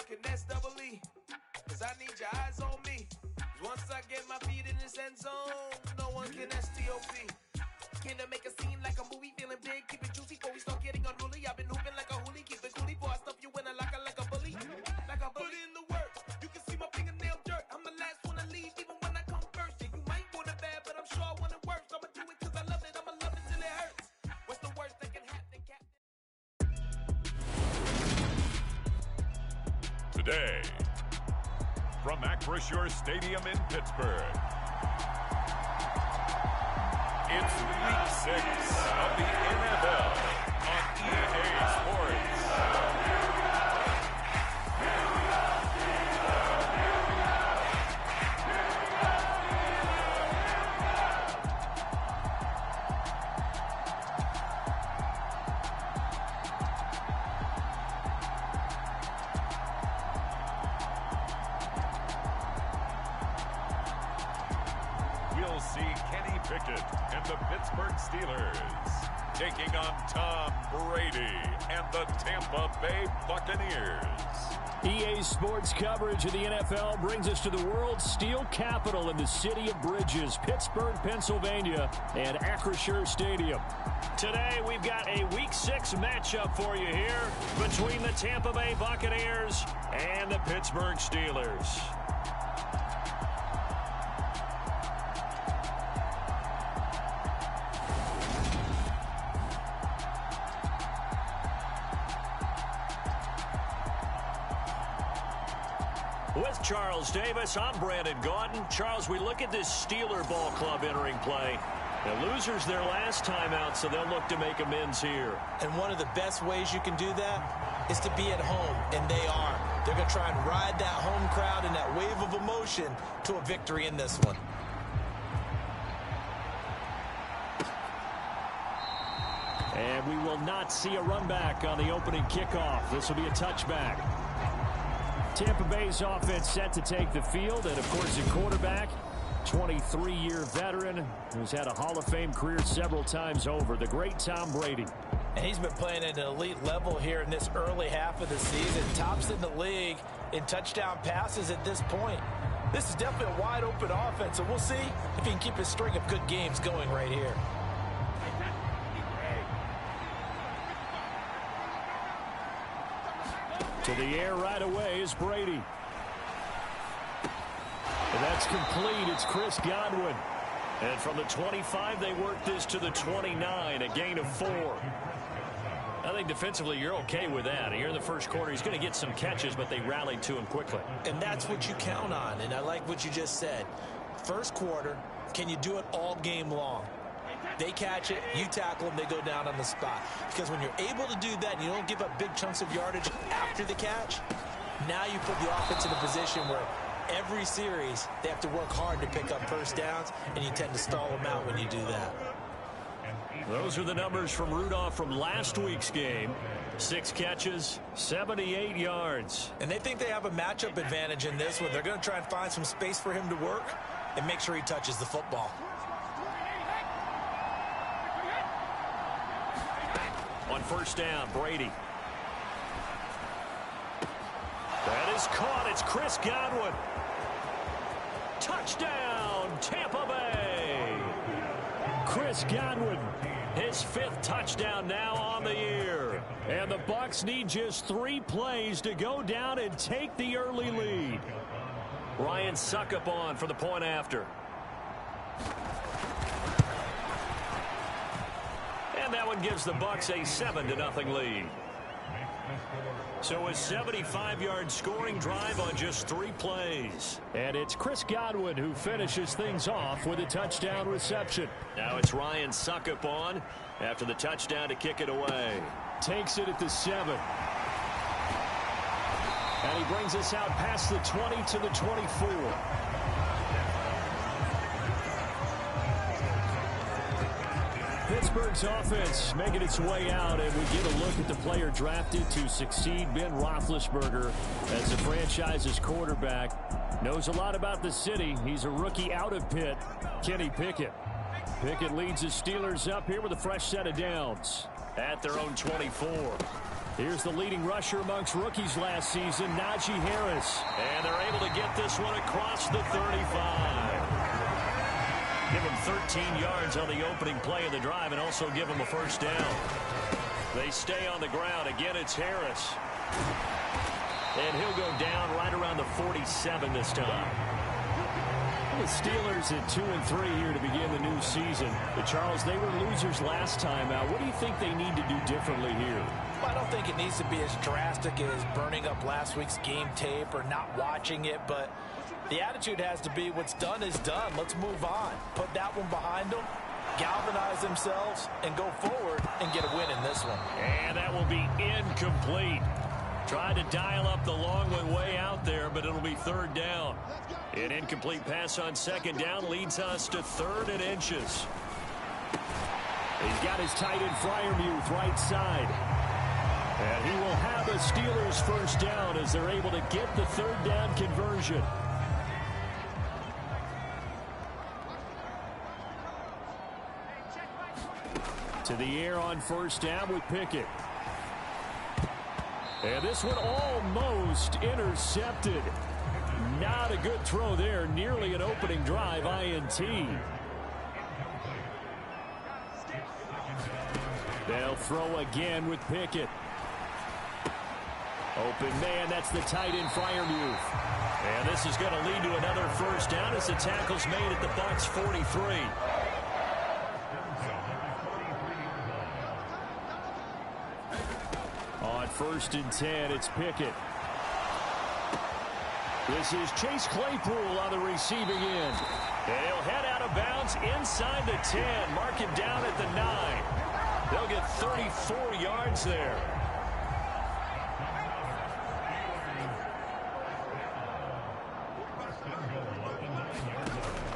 y'all can S-double-E. Cause I need your eyes on me. Once I get my feet in this end zone, no one can S-T-O-P. Can I make a scene like a movie, feeling big, keep it juicy before we start getting unruly. I've been hooping like a hoolie, keep it coolie before I stuff you in a locker like a bully. Like a bully. Put in the work, you can see my fingernail dirt. I'm the last one to leave, even when I come first. Yeah, you might want it bad, but I'm sure I want it worse. I'ma do it cause I love it, I'ma love it till it hurts. What's the worst that can happen, Captain? Today, from Acrisure Stadium in Pittsburgh, it's Week 6 of the NFL on EA Sports. We'll see Kenny Pickett and the Pittsburgh Steelers taking on Tom Brady and the Tampa Bay Buccaneers. EA Sports coverage of the NFL brings us to the world's steel capital in the city of bridges, Pittsburgh, Pennsylvania, and Acrisure Stadium. Today, we've got a Week 6 matchup for you here between the Tampa Bay Buccaneers and the Pittsburgh Steelers. With Charles Davis, I'm Brandon Gaudin. Charles, we look at this Steeler ball club entering play. The losers their last time out, so they'll look to make amends here. And one of the best ways you can do that is to be at home, and they are. They're going to try and ride that home crowd and that wave of emotion to a victory in this one. And we will not see a run back on the opening kickoff. This will be a touchback. Tampa Bay's offense set to take the field, and, of course, the quarterback, 23-year veteran who's had a Hall of Fame career several times over, the great Tom Brady. And he's been playing at an elite level here in this early half of the season. Tops in the league in touchdown passes at this point. This is definitely a wide-open offense, so we'll see if he can keep his string of good games going right here. To the air right away is Brady. And that's complete. It's Chris Godwin. And from the 25, they work this to the 29, a gain of 4. I think defensively you're okay with that. Here in the first quarter, he's going to get some catches, but they rallied to him quickly. And that's what you count on, and I like what you just said. First quarter, can you do it all game long? They catch it, you tackle them, they go down on the spot. Because when you're able to do that and you don't give up big chunks of yardage after the catch, now you put the offense in a position where every series they have to work hard to pick up first downs, and you tend to stall them out when you do that. Those are the numbers from Rudolph from last week's game. 6 catches, 78 yards. And they think they have a matchup advantage in this one. They're going to try and find some space for him to work and make sure he touches the football. On first down, Brady. That is caught. It's Chris Godwin. Touchdown, Tampa Bay. Chris Godwin, his 5th touchdown now on the year. And the Bucs need just 3 plays to go down and take the early lead. Ryan Suckup on for the point after. And that one gives the Bucs a 7-0 lead. So a 75-yard scoring drive on just 3 plays. And it's Chris Godwin who finishes things off with a touchdown reception. Now it's Ryan Suckup on after the touchdown to kick it away. Takes it at the 7. And he brings us out past the 20 to the 24. Pittsburgh's offense making its way out, and we get a look at the player drafted to succeed Ben Roethlisberger as the franchise's quarterback. Knows a lot about the city. He's a rookie out of Pitt, Kenny Pickett. Pickett leads the Steelers up here with a fresh set of downs. at their own 24. Here's the leading rusher amongst rookies last season, Najee Harris. And they're able to get this one across the 35. Give him 13 yards on the opening play of the drive and also give him a first down. They stay on the ground. Again, it's Harris. And he'll go down right around the 47 this time. The Steelers at 2-3 here to begin the new season. But Charles, they were losers last time out. What do you think they need to do differently here? Well, I don't think it needs to be as drastic as burning up last week's game tape or not watching it, but the attitude has to be what's done is done. Let's move on. Put that one behind them, galvanize themselves, and go forward and get a win in this one. And that will be incomplete. Tried to dial up the long one way out there, but it'll be third down. An incomplete pass on second down leads us to 3rd and inches. He's got his tight end Freiermuth right side. And he will have a Steelers first down as they're able to get the 3rd down conversion. To the air on first down with Pickett. And this one almost intercepted. Not a good throw there. Nearly an opening drive, INT. They'll throw again with Pickett. Open man, that's the tight end Freiermuth. And this is going to lead to another first down as the tackle's made at the Bucs 43. On 1st and 10, it's Pickett. This is Chase Claypool on the receiving end. And he'll head out of bounds inside the 10. Mark him down at the 9. They'll get 34 yards there.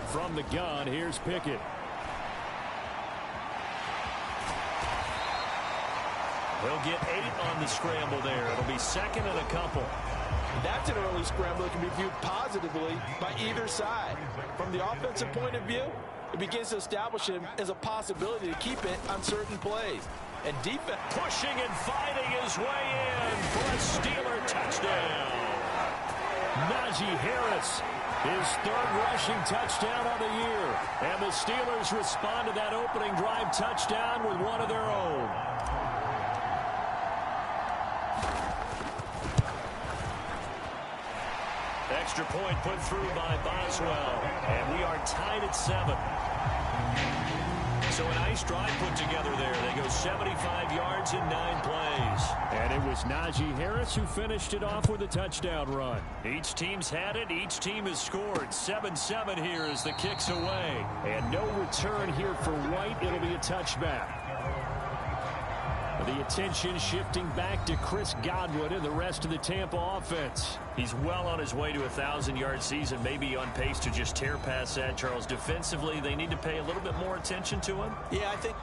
From the gun, here's Pickett. He'll get 8 on the scramble there. It'll be 2nd and a couple. That's an early scramble that can be viewed positively by either side. From the offensive point of view, it begins to establish him as a possibility to keep it on certain plays. And defense pushing and fighting his way in for a Steeler touchdown. Najee Harris, his 3rd rushing touchdown of the year. And the Steelers respond to that opening drive touchdown with one of their own. Extra point put through by Boswell. And we are tied at 7. So a nice drive put together there. They go 75 yards in 9 plays. And it was Najee Harris who finished it off with a touchdown run. Each team's had it. Each team has scored. 7-7 here as the kick's away. And no return here for White. It'll be a touchback. The attention shifting back to Chris Godwin and the rest of the Tampa offense. He's well on his way to a 1,000-yard season, maybe on pace to just tear past that, Charles. Defensively, they need to pay a little bit more attention to him. Yeah, I think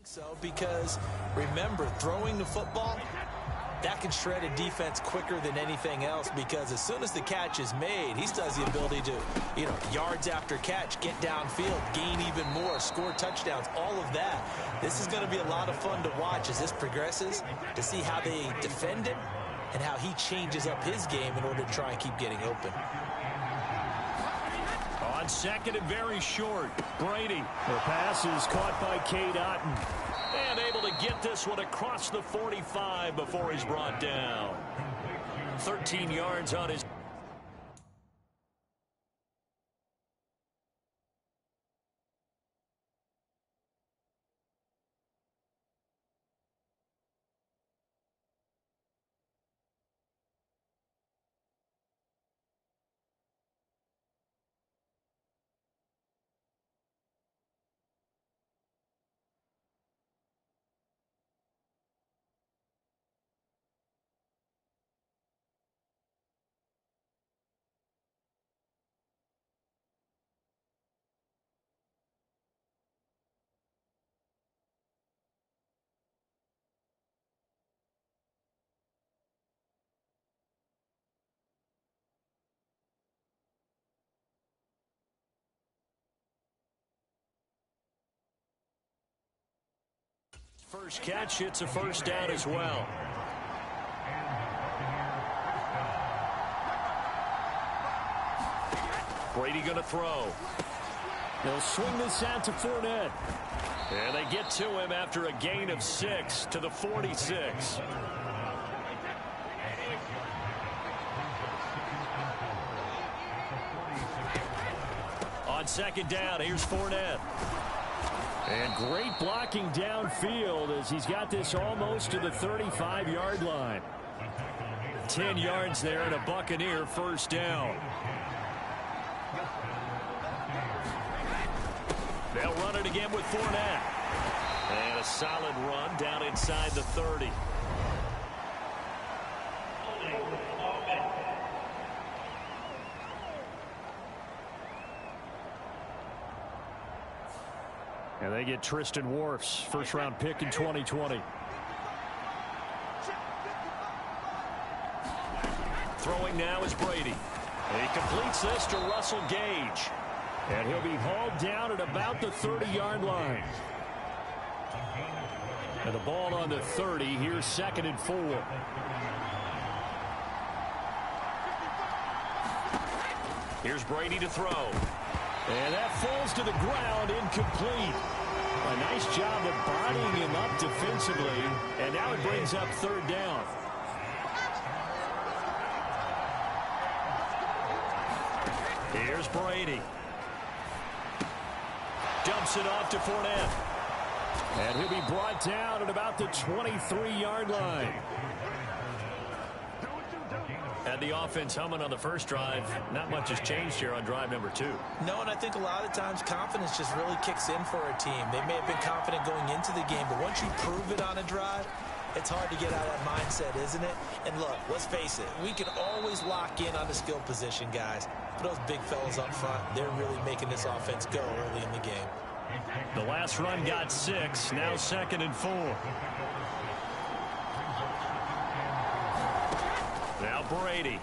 so, because remember, throwing the football, that can shred a defense quicker than anything else, because as soon as the catch is made, he still has the ability to, yards after catch, get downfield, gain even more, score touchdowns, all of that. This is going to be a lot of fun to watch as this progresses, to see how they defend him and how he changes up his game in order to try and keep getting open. On 2nd and very short, Brady. The pass is caught by Cade Otton. And able to get this one across the 45 before he's brought down. 13 yards on his... First catch, it's a first down as well. Brady going to throw. They'll swing this out to Fournette. And they get to him after a gain of 6 to the 46. On second down, here's Fournette. And great blocking downfield as he's got this almost to the 35-yard line. 10 yards there and a Buccaneer first down. They'll run it again with Fournette. And a solid run down inside the 30. And they get Tristan Wirfs, first-round pick in 2020. Throwing now is Brady. He completes this to Russell Gage. And he'll be hauled down at about the 30-yard line. And the ball on the 30. Here's 2nd and 4. Here's Brady to throw. And that falls to the ground, incomplete. A nice job of bodying him up defensively. And now it brings up 3rd down. Here's Brady. Dumps it off to Fournette. And he'll be brought down at about the 23-yard line. And the offense humming on the first drive. Not much has changed here on drive number 2. No, and I think a lot of times confidence just really kicks in for a team. They may have been confident going into the game, but once you prove it on a drive, it's hard to get out of that mindset, isn't it? And look, let's face it, we can always lock in on the skill position, guys. But those big fellas up front, they're really making this offense go early in the game. The last run got 6, now 2nd and 4. Now Brady.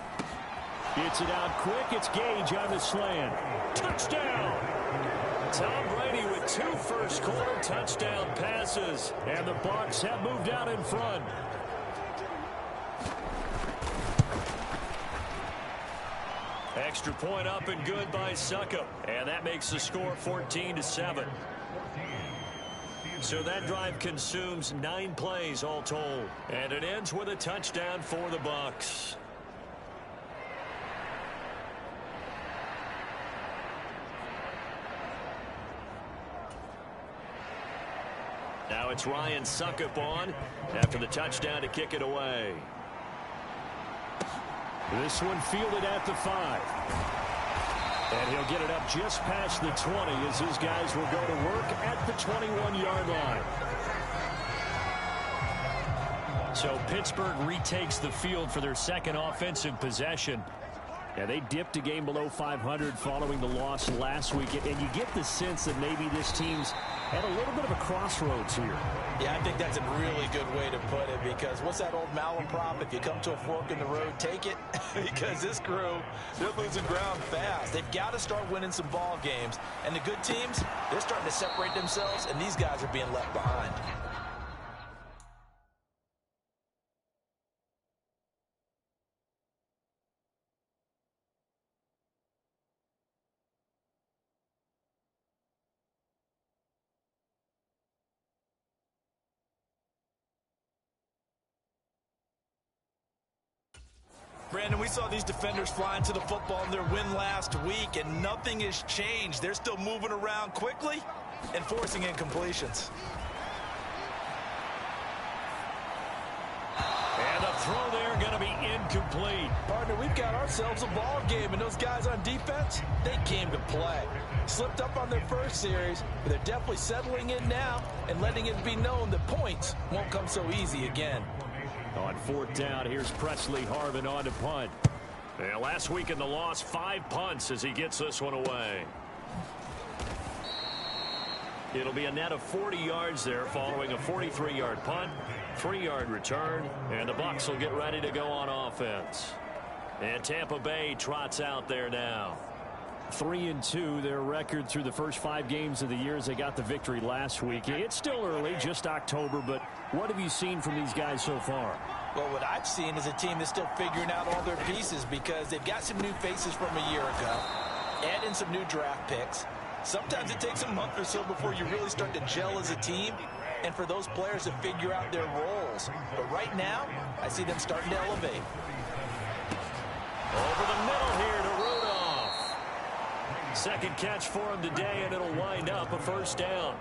Gets it out quick. It's Gage on the slant. Touchdown! Tom Brady with 2 first-quarter touchdown passes. And the Bucs have moved out in front. Extra point up and good by Succop. And that makes the score 14-7. So that drive consumes 9 plays all told. And it ends with a touchdown for the Bucs. Now it's Ryan Succop on after the touchdown to kick it away. This one fielded at the 5. And he'll get it up just past the 20 as his guys will go to work at the 21-yard line. So Pittsburgh retakes the field for their second offensive possession. Yeah, they dipped a game below 500 following the loss last week. And you get the sense that maybe this team's at a little bit of a crossroads here. Yeah, I think that's a really good way to put it, because what's that old malaprop? If you come to a fork in the road, take it. Because this crew, they're losing ground fast. They've got to start winning some ball games. And the good teams, they're starting to separate themselves, and these guys are being left behind. Brandon, we saw these defenders fly into the football in their win last week, and nothing has changed. They're still moving around quickly and forcing incompletions. And the throw there going to be incomplete. Partner, we've got ourselves a ball game, and those guys on defense, they came to play. Slipped up on their first series, but they're definitely settling in now and letting it be known that points won't come so easy again. On 4th down, here's Presley Harvin on to punt. Yeah, last week in the loss, 5 punts as he gets this one away. It'll be a net of 40 yards there following a 43-yard punt, 3-yard return, and the Bucs will get ready to go on offense. And Tampa Bay trots out there now. 3-2, their record through the first 5 games of the year as they got the victory last week. It's still early, just October, but what have you seen from these guys so far? Well, what I've seen is a team that's still figuring out all their pieces because they've got some new faces from a year ago, add in some new draft picks. Sometimes it takes a month or so before you really start to gel as a team and for those players to figure out their roles. But right now, I see them starting to elevate. Over the middle here to Rudolph. Second catch for him today, and it'll wind up a first down.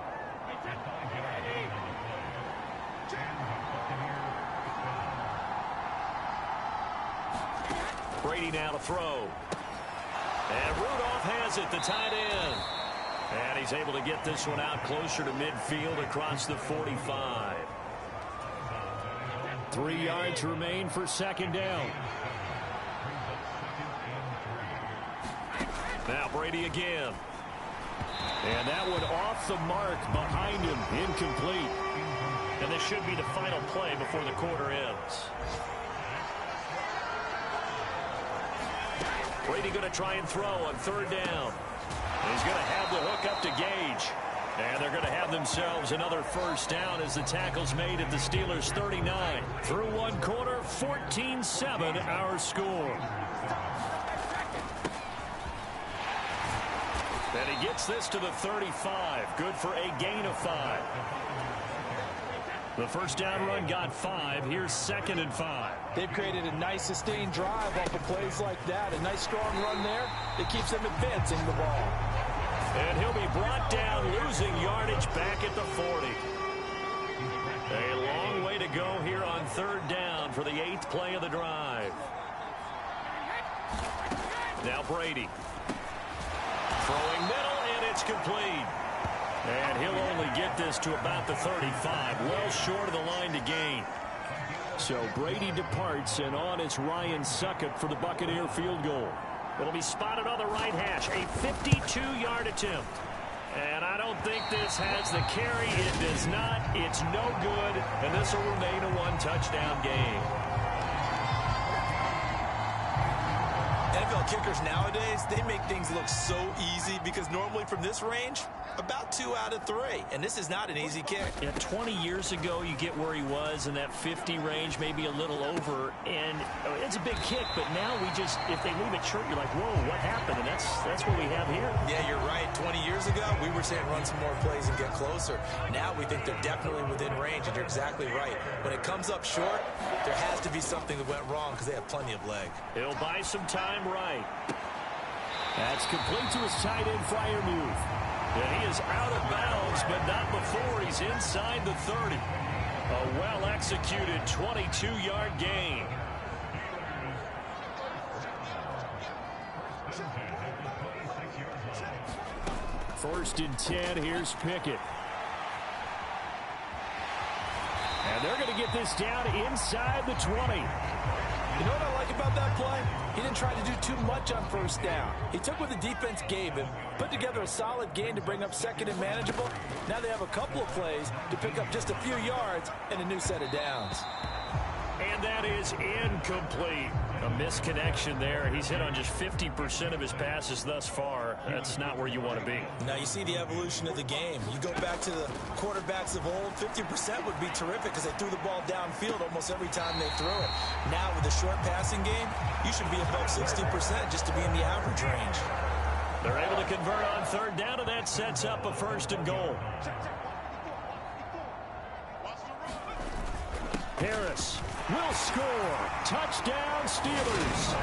Brady now to throw. And Rudolph has it, the tight end. And he's able to get this one out closer to midfield across the 45. 3 yards remain for second down. Now Brady again. And that one off the mark behind him, incomplete. And this should be the final play before the quarter ends. Brady going to try and throw on third down. He's going to have the hook up to Gage. And they're going to have themselves another first down as the tackle's made at the Steelers' 39. Through one quarter, 14-7 our score. And he gets this to the 35. Good for a gain of 5. The first down run got 5. Here's 2nd and 5. They've created a nice sustained drive off of plays like that. A nice strong run there that keeps them advancing the ball. And he'll be brought down, losing yardage back at the 40. A long way to go here on third down for the 8th play of the drive. Now Brady. Throwing middle, and it's complete. And he'll only get this to about the 35, well short of the line to gain. So Brady departs, and on is Ryan Succop for the Buccaneer field goal. It'll be spotted on the right hash, a 52-yard attempt. And I don't think this has the carry. It does not. It's no good, and this will remain a one-touchdown game. NFL kickers nowadays, they make things look so easy because normally from this range, about 2 out of 3. And this is not an easy kick. Yeah, 20 years ago, you get where he was in that 50 range, maybe a little over. And it's a big kick, but now we just, if they leave it short, you're like, whoa, what happened? And that's what we have here. Yeah, you're right. 20 years ago, we were saying run some more plays and get closer. Now we think they're definitely within range, and you're exactly right. When it comes up short, there has to be something that went wrong because they have plenty of leg. He'll buy some time right. That's complete to his tight end Freiermuth. And he is out of bounds, but not before he's inside the 30. A well-executed 22-yard gain. First and 10, here's Pickett. And they're going to get this down inside the 20. You know what I like about that play? He didn't try to do too much on first down. He took what the defense gave him, put together a solid gain to bring up second and manageable. Now they have a couple of plays to pick up just a few yards and a new set of downs. And that is incomplete. A misconnection there. He's hit on just 50% of his passes thus far. That's not where you want to be. Now you see the evolution of the game. You go back to the quarterbacks of old, 50% would be terrific because they threw the ball downfield almost every time they threw it. Now with the short passing game, you should be above 60% just to be in the average range. They're able to convert on third down, and that sets up a first and goal. Harris will score. Touchdown, Steelers.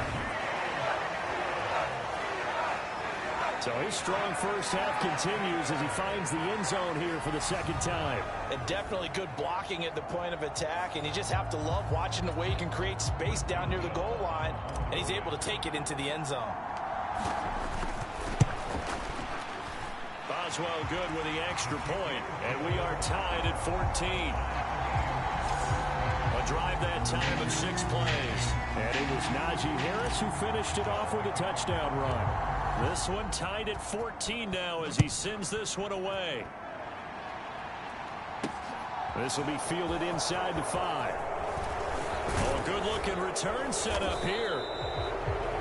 So his strong first half continues as he finds the end zone here for the second time. And definitely good blocking at the point of attack, and you just have to love watching the way he can create space down near the goal line, and he's able to take it into the end zone. Boswell good with the extra point, and we are tied at 14. A drive that time of 6 plays. And it was Najee Harris who finished it off with a touchdown run. This one tied at 14 now as he sends this one away. This will be fielded inside the 5. Oh, good-looking return set up here.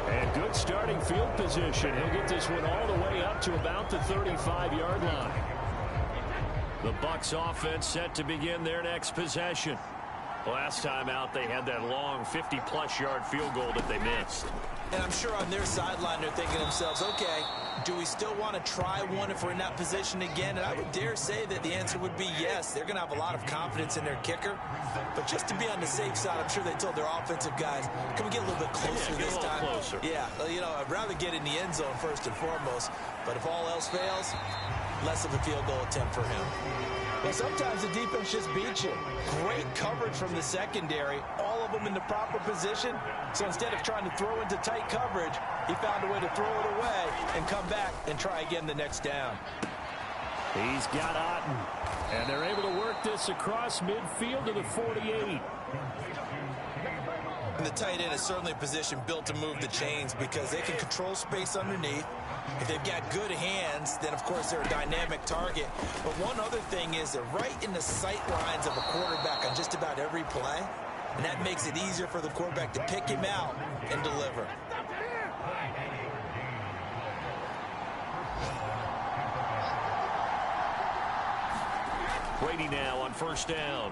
And good starting field position. He'll get this one all the way up to about the 35-yard line. The Bucs offense set to begin their next possession. Last time out, they had that long 50-plus yard field goal that they missed. And I'm sure on their sideline they're thinking to themselves, okay, do we still want to try one if we're in that position again? And I would dare say that the answer would be yes. They're going to have a lot of confidence in their kicker. But just to be on the safe side, I'm sure they told their offensive guys, can we get a little bit closer this time? Closer. Yeah, you know, I'd rather get in the end zone first and foremost. But if all else fails, less of a field goal attempt for him. Well, sometimes the defense just beats you. Great coverage from the secondary, all of them in the proper position. So instead of trying to throw into tight coverage, he found a way to throw it away and come back and try again the next down. He's got Otten, and they're able to work this across midfield to the 48. And the tight end is certainly a position built to move the chains because they can control space underneath. If they've got good hands, then, of course, they're a dynamic target. But one other thing is they're right in the sight lines of a quarterback on just about every play, and that makes it easier for the quarterback to pick him out and deliver. Brady now on first down.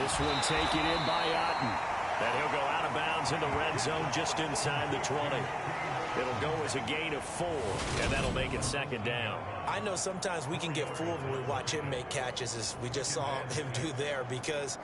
This one taken in by Otten. And he'll go out of bounds in the red zone just inside the 20. It'll go as a gain of 4, and that'll make it second down. I know sometimes we can get fooled when we watch him make catches, as we just saw him do there, because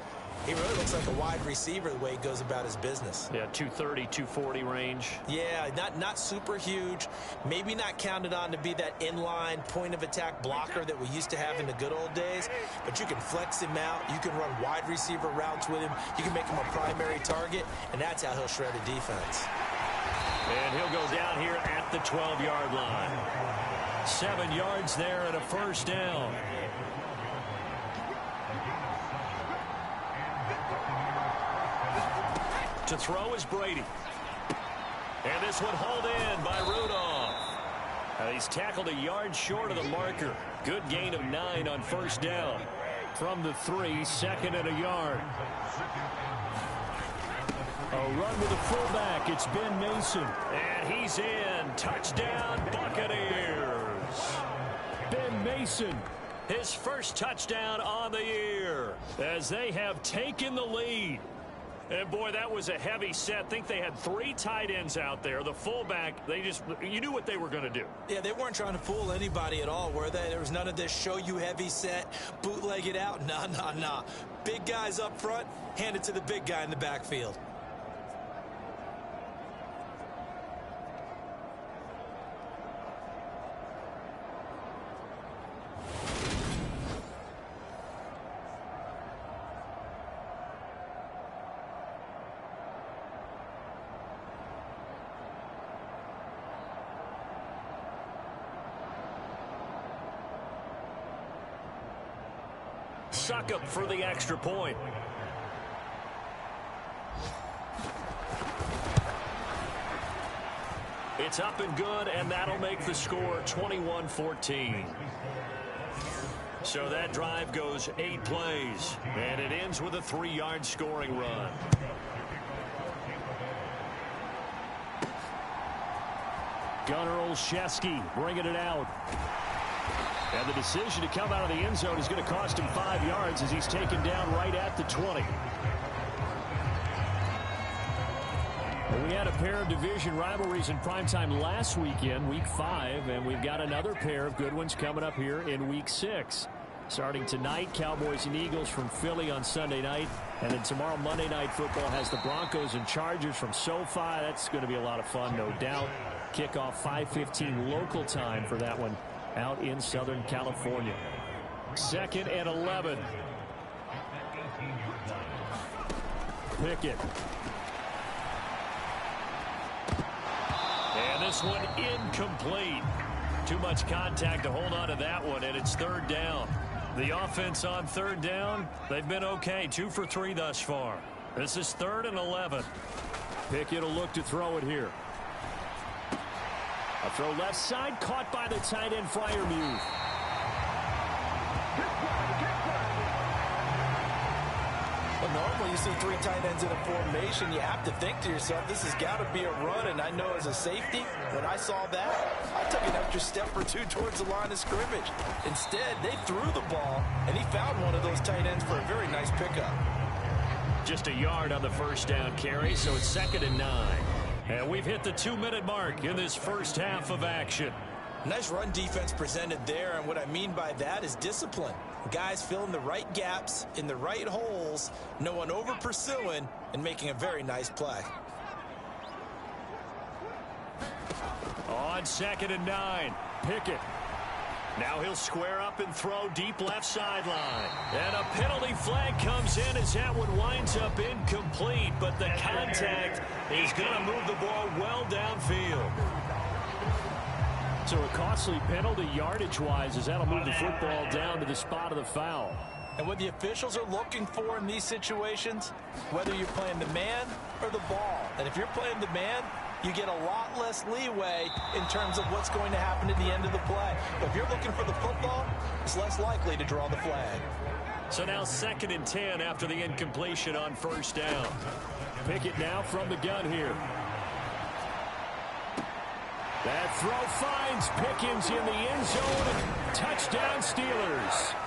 he really looks like a wide receiver the way he goes about his business. Yeah, 230, 240 range. Yeah, not super huge. Maybe not counted on to be that inline point-of-attack blocker that we used to have in the good old days. But you can flex him out. You can run wide receiver routes with him. You can make him a primary target, and that's how he'll shred a defense. And he'll go down here at the 12-yard line. 7 yards there and a first down. To throw is Brady. And this one hauled in by Rudolph. He's tackled a yard short of the marker. Good gain of 9 on first down. From the 3, second and a yard. A run with a fullback. It's Ben Mason. And he's in. Touchdown, Buccaneers. Ben Mason, his first touchdown on the year, as they have taken the lead. And, boy, that was a heavy set. I think they had 3 tight ends out there. The fullback, you knew what they were going to do. Yeah, they weren't trying to fool anybody at all, were they? There was none of this show you heavy set, bootleg it out. Nah. Big guys up front, hand it to the big guy in the backfield. Suck up for the extra point. It's up and good, and that'll make the score 21-14. So that drive goes 8 plays, and it ends with a 3-yard scoring run. Gunnar Olszewski bringing it out. And the decision to come out of the end zone is going to cost him 5 yards as he's taken down right at the 20. Well, we had a pair of division rivalries in primetime last weekend, Week 5, and we've got another pair of good ones coming up here in Week 6. Starting tonight, Cowboys and Eagles from Philly on Sunday night. And then tomorrow, Monday Night Football has the Broncos and Chargers from SoFi. That's going to be a lot of fun, no doubt. Kickoff 5:15 local time for that one out in Southern California. 2nd and 11. Pickett. And this one incomplete. Too much contact to hold on to that one, and it's 3rd down. The offense on 3rd down, they've been okay. 2 for 3 thus far. This is 3rd and 11. Pickett will look to throw it here. A throw left side, caught by the tight end, Freiermuth. Well, normally you see 3 tight ends in a formation, you have to think to yourself, this has got to be a run. And I know as a safety, when I saw that, I took an extra step or 2 towards the line of scrimmage. Instead, they threw the ball, and he found one of those tight ends for a very nice pickup. Just a yard on the first down carry, so it's 2nd and 9. And we've hit the 2-minute mark in this first half of action. Nice run defense presented there, and what I mean by that is discipline. Guys filling the right gaps in the right holes, no one over pursuing, and making a very nice play. On 2nd and 9, Pickett. Now he'll square up and throw deep left sideline. And a penalty flag comes in as that one winds up incomplete, but the contact is going to move the ball well downfield. So a costly penalty yardage-wise as that'll move the football down to the spot of the foul. And what the officials are looking for in these situations, whether you're playing the man or the ball. And if you're playing the man, you get a lot less leeway in terms of what's going to happen at the end of the play. But if you're looking for the football, it's less likely to draw the flag. So now 2nd and 10 after the incompletion on first down. Pickett now from the gun here. That throw finds Pickens in the end zone. Touchdown Steelers.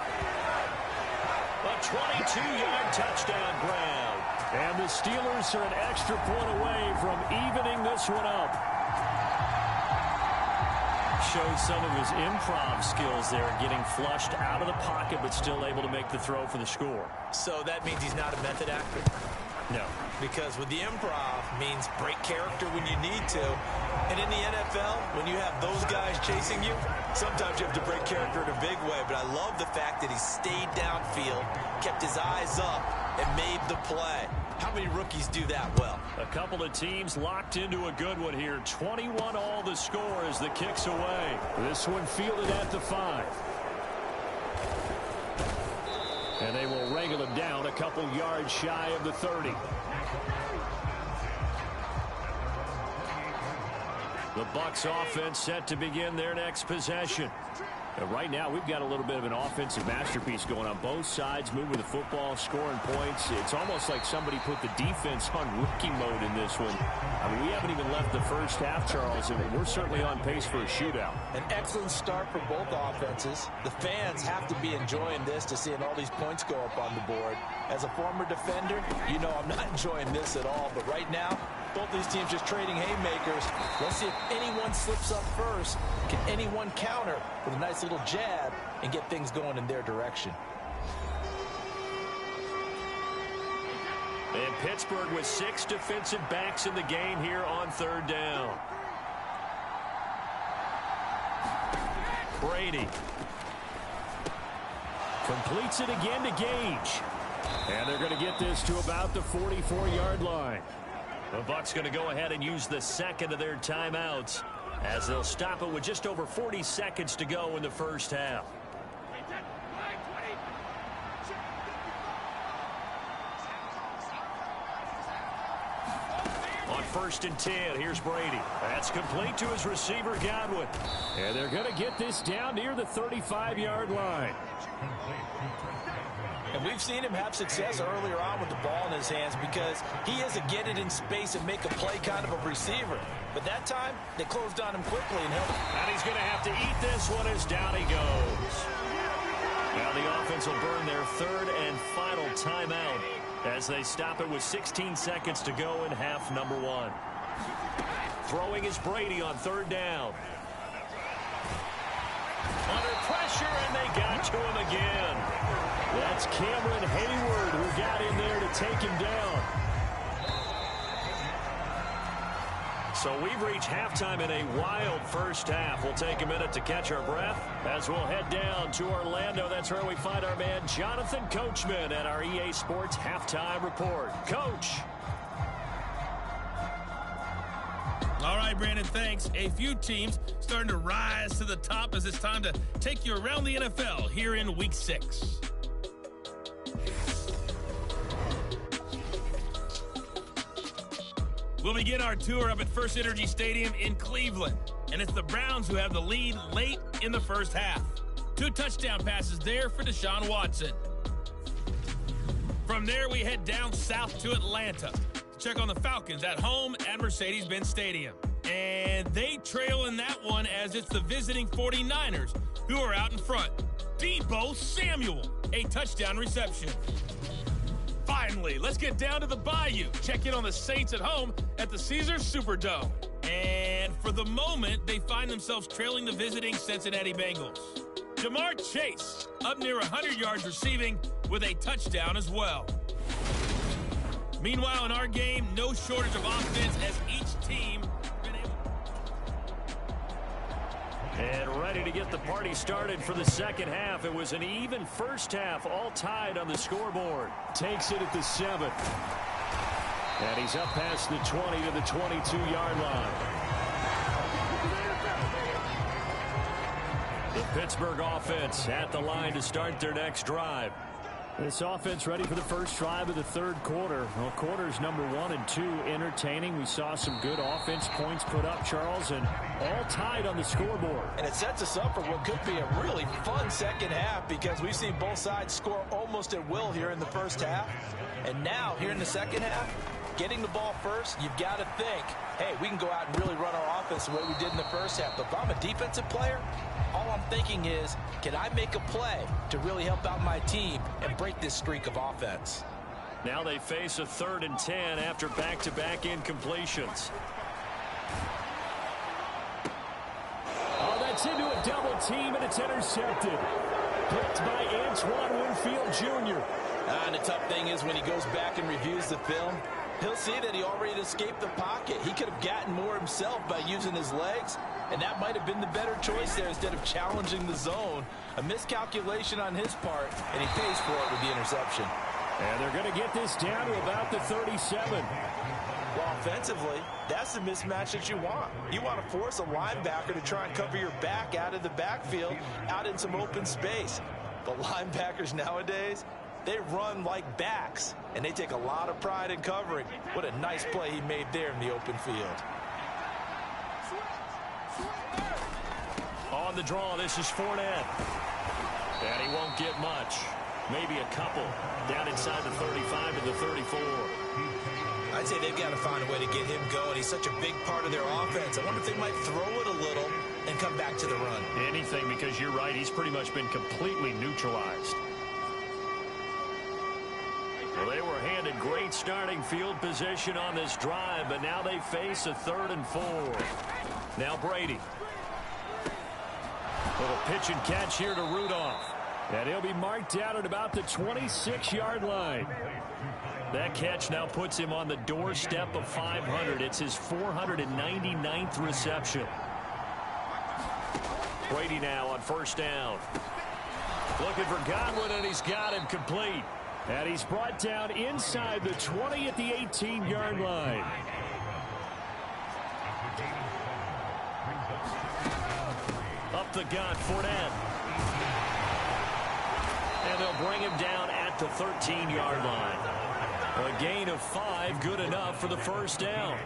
A 22-yard touchdown grab. And the Steelers are an extra point away from evening this one up. Shows some of his improv skills there, getting flushed out of the pocket but still able to make the throw for the score. So that means he's not a method actor? No. Because with the improv means break character when you need to. And in the NFL, when you have those guys chasing you, sometimes you have to break character in a big way. But I love the fact that he stayed downfield, kept his eyes up, and made the play. How many rookies do that well? A couple of teams locked into a good one here. 21 all the score as the kick's away. This one fielded at the 5. And they will wrangle him down a couple yards shy of the 30. The Bucs offense set to begin their next possession. And right now, we've got a little bit of an offensive masterpiece going on both sides, moving the football, scoring points. It's almost like somebody put the defense on rookie mode in this one. I mean, we haven't even left the first half, Charles, and we're certainly on pace for a shootout. An excellent start for both offenses. The fans have to be enjoying this to seeing all these points go up on the board. As a former defender, you know I'm not enjoying this at all. But right now, both these teams just trading haymakers. Let's see if anyone slips up first. Can anyone counter with a nice little jab and get things going in their direction? And Pittsburgh with 6 defensive backs in the game here on 3rd down. Brady completes it again to Gage. And they're going to get this to about the 44-yard line. The Bucs going to go ahead and use the second of their timeouts as they'll stop it with just over 40 seconds to go in the first half. On 1st and 10, here's Brady. That's complete to his receiver, Godwin. And they're going to get this down near the 35-yard line. And we've seen him have success earlier on with the ball in his hands because he is a get it in space and make a play kind of a receiver. But that time, they closed on him quickly and held him. And he's going to have to eat this one as down he goes. Now the offense will burn their 3rd and final timeout as they stop it with 16 seconds to go in half number 1. Throwing is Brady on 3rd down. Under pressure, and they got to him again. That's Cameron Hayward who got in there to take him down. So we've reached halftime in a wild first half. We'll take a minute to catch our breath as we'll head down to Orlando. That's where we find our man Jonathan Coachman at our EA Sports Halftime Report. Coach. All right, Brandon, thanks. A few teams starting to rise to the top as it's time to take you around the NFL here in Week 6. We'll begin our tour up at First Energy Stadium in Cleveland, and it's the Browns who have the lead late in the first half. 2 touchdown passes there for Deshaun Watson. From From there, we head down south to Atlanta to check on the Falcons at home at Mercedes-Benz Stadium. And they trail in that one as it's the visiting 49ers who are out in front. Deebo Samuel, a touchdown reception. Finally, let's get down to the Bayou. Check in on the Saints at home at the Caesars Superdome. And for the moment, they find themselves trailing the visiting Cincinnati Bengals. Jamar Chase up near 100 yards receiving with a touchdown as well. Meanwhile, in our game, no shortage of offense as each team been able. And ready to get the party started for the second half. It was an even first half, all tied on the scoreboard. Takes it at the 7. And he's up past the 20 to the 22-yard line. The Pittsburgh offense at the line to start their next drive. This offense ready for the first drive of the third quarter. Well, quarters number 1 and 2 entertaining. We saw some good offense points put up, Charles, and all tied on the scoreboard. And it sets us up for what could be a really fun second half because we've seen both sides score almost at will here in the first half. And now, here in the second half, getting the ball first, you've got to think, hey, we can go out and really run our offense the way we did in the first half. But if I'm a defensive player, all I'm thinking is, can I make a play to really help out my team and break this streak of offense? Now they face a 3rd and 10 after back-to-back incompletions. Oh, that's into a double team, and it's intercepted. Picked by Antoine Winfield Jr. And the tough thing is when he goes back and reviews the film, he'll see that he already escaped the pocket. He could have gotten more himself by using his legs, and that might have been the better choice there instead of challenging the zone. A miscalculation on his part, and he pays for it with the interception. And they're going to get this down to about the 37. Well, offensively, that's the mismatch that you want. You want to force a linebacker to try and cover your back out of the backfield, out in some open space. But linebackers nowadays, they run like backs, and they take a lot of pride in covering. What a nice play he made there in the open field. On the draw, this is Fournette. And he won't get much. Maybe a couple. Down inside the 35 to the 34. I'd say they've got to find a way to get him going. He's such a big part of their offense. I wonder if they might throw it a little and come back to the run. Anything, because you're right. He's pretty much been completely neutralized. Well, they were handed great starting field position on this drive, but now they face a 3rd and 4. Now Brady. Little pitch and catch here to Rudolph. And he'll be marked out at about the 26-yard line. That catch now puts him on the doorstep of 500. It's his 499th reception. Brady now on first down. Looking for Godwin, and he's got him complete. And he's brought down inside the 20 at the 18-yard line. Up the gut, Fournette. And they'll bring him down at the 13-yard line. A gain of 5, good enough for the first down.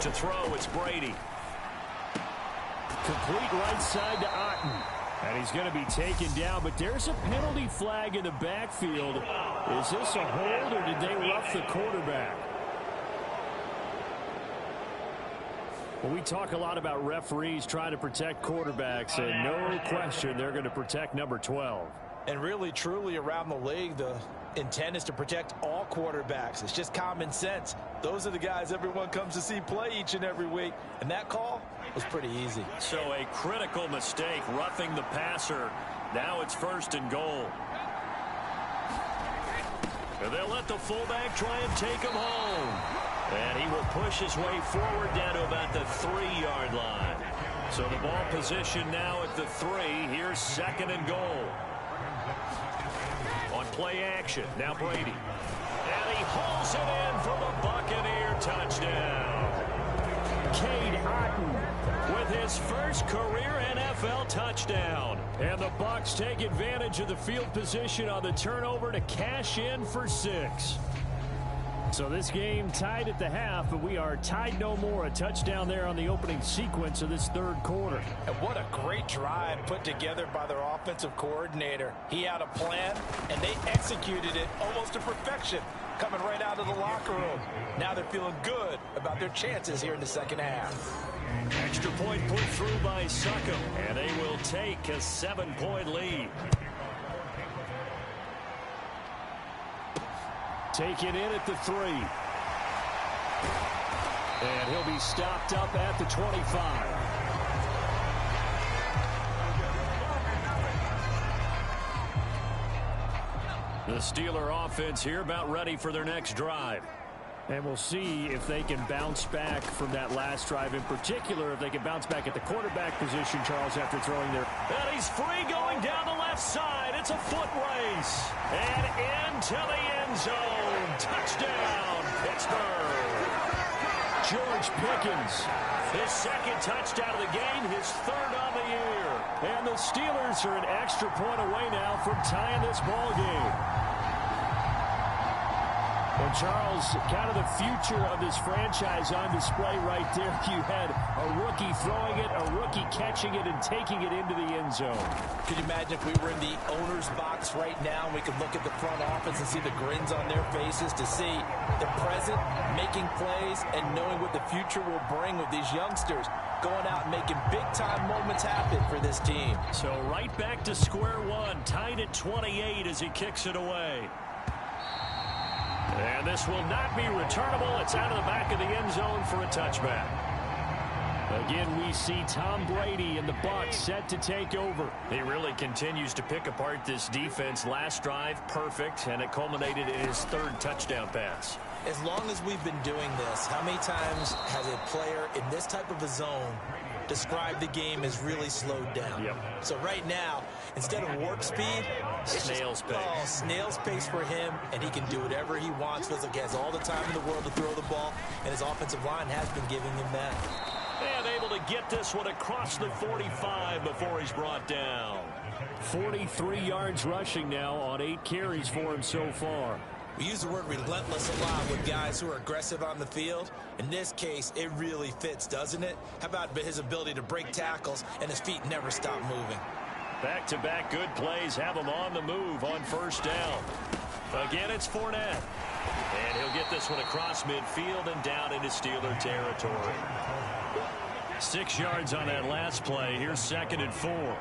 To throw, it's Brady. Complete right side to Otten. And he's going to be taken down, but there's a penalty flag in the backfield. Is this a hold, or did they rough the quarterback? Well, we talk a lot about referees trying to protect quarterbacks, and no question they're going to protect number 12. And really, truly, around the league, the intent is to protect all quarterbacks. It's just common sense. Those are the guys everyone comes to see play each and every week. And that call was pretty easy. So a critical mistake, roughing the passer. Now it's 1st and goal. And they'll let the fullback try and take him home. And he will push his way forward down to about the 3-yard line. So the ball position now at the 3. Here's 2nd and goal. On play action, now Brady. And he hauls it in for the Buccaneer touchdown. Cade Otton with his first career NFL touchdown. And the Bucs take advantage of the field position on the turnover to cash in for 6. So this game tied at the half, but we are tied no more. A touchdown there on the opening sequence of this third quarter. And what a great drive put together by their offensive coordinator. He had a plan, and they executed it almost to perfection, coming right out of the locker room. Now they're feeling good about their chances here in the second half. Extra point put through by Suckham, and they will take a 7-point lead. Taken in at the 3. And he'll be stopped up at the 25. The Steeler offense here about ready for their next drive. And we'll see if they can bounce back from that last drive. In particular, if they can bounce back at the quarterback position, Charles, after throwing their... And he's free going down the left side. It's a foot race. And into the end zone. Touchdown, Pittsburgh. George Pickens, his second touchdown of the game, his third on the year. And the Steelers are an extra point away now from tying this ball game. And Charles, kind of the future of this franchise on display right there. You had a rookie throwing it, a rookie catching it, and taking it into the end zone. Could you imagine if we were in the owner's box right now and we could look at the front office and see the grins on their faces, to see the present, making plays, and knowing what the future will bring with these youngsters going out and making big-time moments happen for this team. So right back to square one, tied at 28 as he kicks it away. And this will not be returnable. It's out of the back of the end zone for a touchback. Again, we see Tom Brady and the Bucs set to take over. He really continues to pick apart this defense. Last drive, perfect, and it culminated in his third touchdown pass. As long as we've been doing this, how many times has a player in this type of a zone described the game as really slowed down? Yep. So right now, instead of warp speed, snail's pace. Oh, snail's pace for him, and he can do whatever he wants. Feels like he has all the time in the world to throw the ball, and his offensive line has been giving him that. And able to get this one across the 45 before he's brought down. 43 yards rushing now on 8 carries for him so far. We use the word relentless a lot with guys who are aggressive on the field. In this case, it really fits, doesn't it? How about his ability to break tackles and his feet never stop moving? Back-to-back good plays have him on the move on first down. Again, it's Fournette. And he'll get this one across midfield and down into Steeler territory. 6 yards on that last play. Here's 2nd and 4.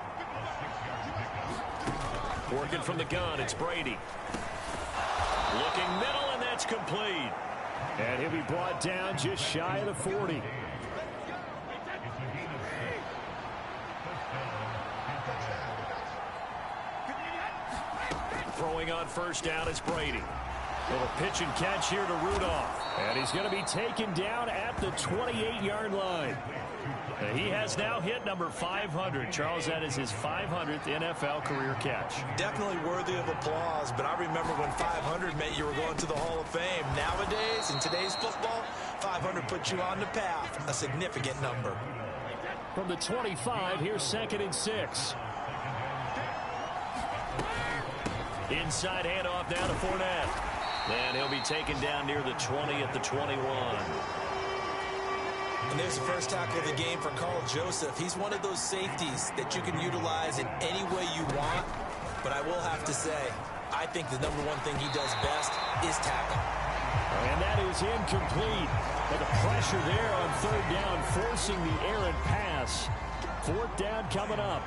Working from the gun, it's Brady. Looking middle, and that's complete. And he'll be brought down just shy of the 40. Throwing on first down is Brady. Little pitch and catch here to Rudolph. And he's going to be taken down at the 28-yard line. He has now hit number 500. Charles, that is his 500th NFL career catch. Definitely worthy of applause, but I remember when 500 meant you were going to the Hall of Fame. Nowadays, in today's football, 500 puts you on the path, a significant number. From the 25, here's 2nd and 6. Inside handoff down to Fournette. And he'll be taken down near the 20 at the 21. And there's the first tackle of the game for Carl Joseph. He's one of those safeties that you can utilize in any way you want. But I will have to say, I think the number one thing he does best is tackle. And that is incomplete. But the pressure there on third down, forcing the errant pass. 4th down coming up.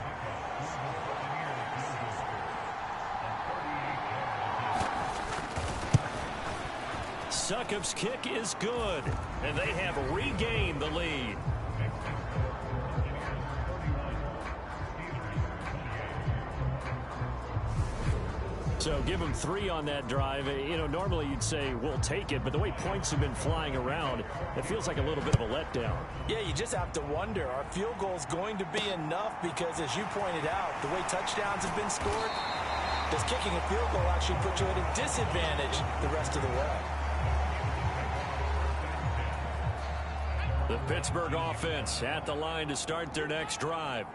Succop's kick is good, and they have regained the lead. So give them 3 on that drive. You know, normally you'd say, we'll take it, but the way points have been flying around, it feels like a little bit of a letdown. Yeah, you just have to wonder, are field goals going to be enough? Because as you pointed out, the way touchdowns have been scored, does kicking a field goal actually put you at a disadvantage the rest of the way? The Pittsburgh offense at the line to start their next drive.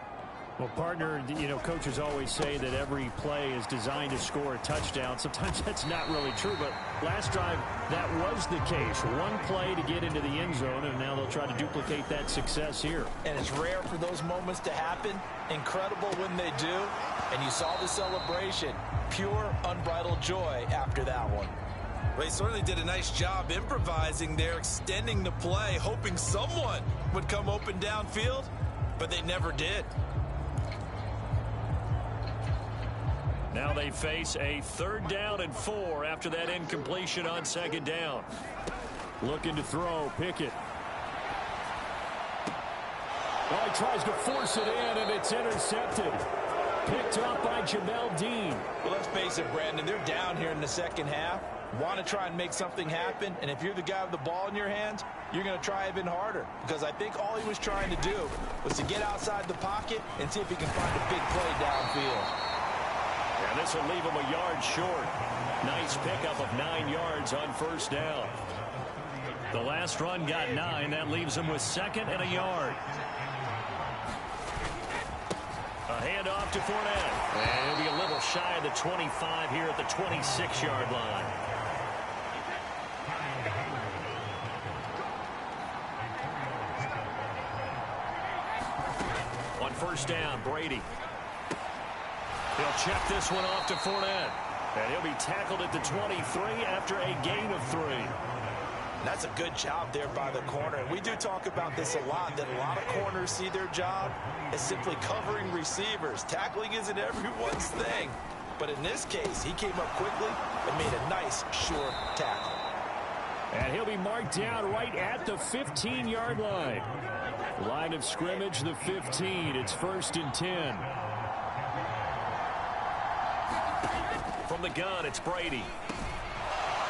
Well, partner, coaches always say that every play is designed to score a touchdown. Sometimes that's not really true, but last drive, that was the case. One play to get into the end zone, and now they'll try to duplicate that success here. And it's rare for those moments to happen. Incredible when they do. And you saw the celebration. Pure, unbridled joy after that one. Well, he certainly did a nice job improvising there, extending the play, hoping someone would come open downfield, but they never did. Now they face a 3rd down and 4 after that incompletion on 2nd down. Looking to throw, Pickett. Well, he tries to force it in, and it's intercepted. Picked up by Jamel Dean. Well, let's face it, Brandon, they're down here in the second half. Want to try and make something happen, and if you're the guy with the ball in your hands, you're going to try even harder, because I think all he was trying to do was to get outside the pocket and see if he can find a big play downfield. And this will leave him a yard short. Nice pickup of 9 yards on 1st down. The last run got 9. That leaves him with 2nd and a yard. A handoff to Fournette. And he'll be a little shy of the 25 here at the 26-yard line. On 1st down, Brady. He'll check this one off to Fournette. And he'll be tackled at the 23 after a gain of 3. That's a good job there by the corner. And we do talk about this a lot, that a lot of corners see their job as simply covering receivers. Tackling isn't everyone's thing. But in this case, he came up quickly and made a nice, short tackle. And he'll be marked down right at the 15-yard line. Line of scrimmage, the 15. It's 1st and 10. From the gun, it's Brady.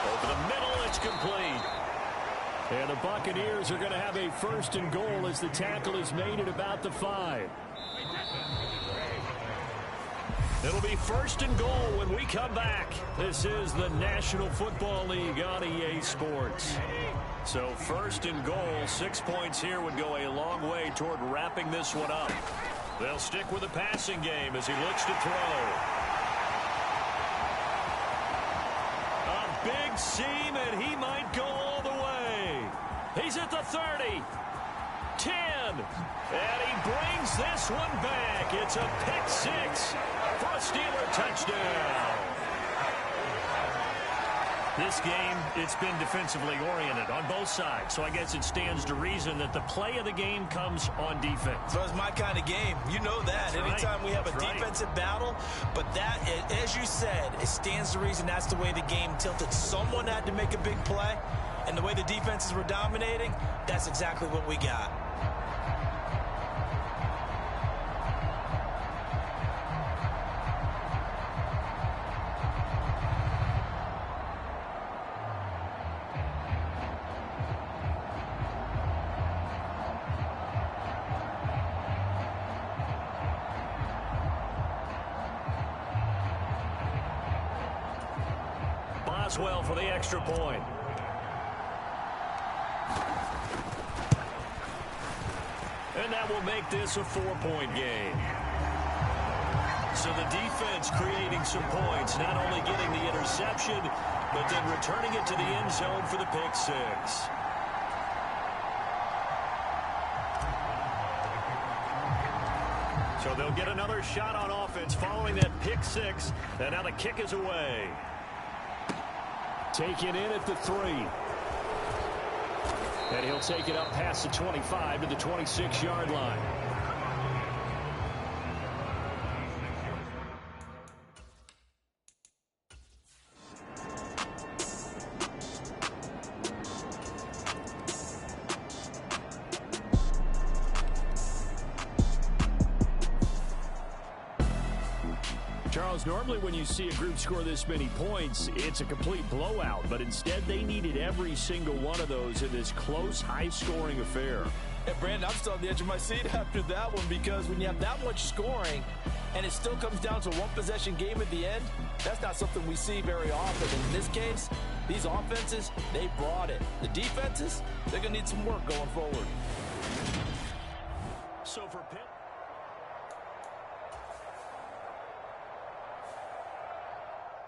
Over the middle, it's complete. And the Buccaneers are going to have a 1st and goal as the tackle is made at about the 5. It'll be 1st and goal when we come back. This is the National Football League on EA Sports. So 1st and goal, 6 points here would go a long way toward wrapping this one up. They'll stick with the passing game as he looks to throw. Big seam, and he might go all the way. He's at the 30, 10, and he brings this one back. It's a pick 6 for a Steeler touchdown. This game, it's been defensively oriented on both sides, so I guess it stands to reason that the play of the game comes on defense. So it's my kind of game. You know that. That's anytime right. we have a That's defensive battle, but that, as you said, it stands to reason that's the way the game tilted. Someone had to make a big play, and the way the defenses were dominating, that's exactly what we got. Well for the extra point. And that will make this a 4-point game. So the defense creating some points, not only getting the interception, but then returning it to the end zone for the pick 6. So they'll get another shot on offense following that pick 6. And now the kick is away. Taken in at the 3. And he'll take it up past the 25 to the 26-yard line. Charles, normally when you see a group score this many points, it's a complete blowout. But instead, they needed every single one of those in this close, high-scoring affair. And Brandon, I'm still on the edge of my seat after that one, because when you have that much scoring and it still comes down to a one-possession game at the end, that's not something we see very often. And in this case, these offenses, they brought it. The defenses, they're going to need some work going forward.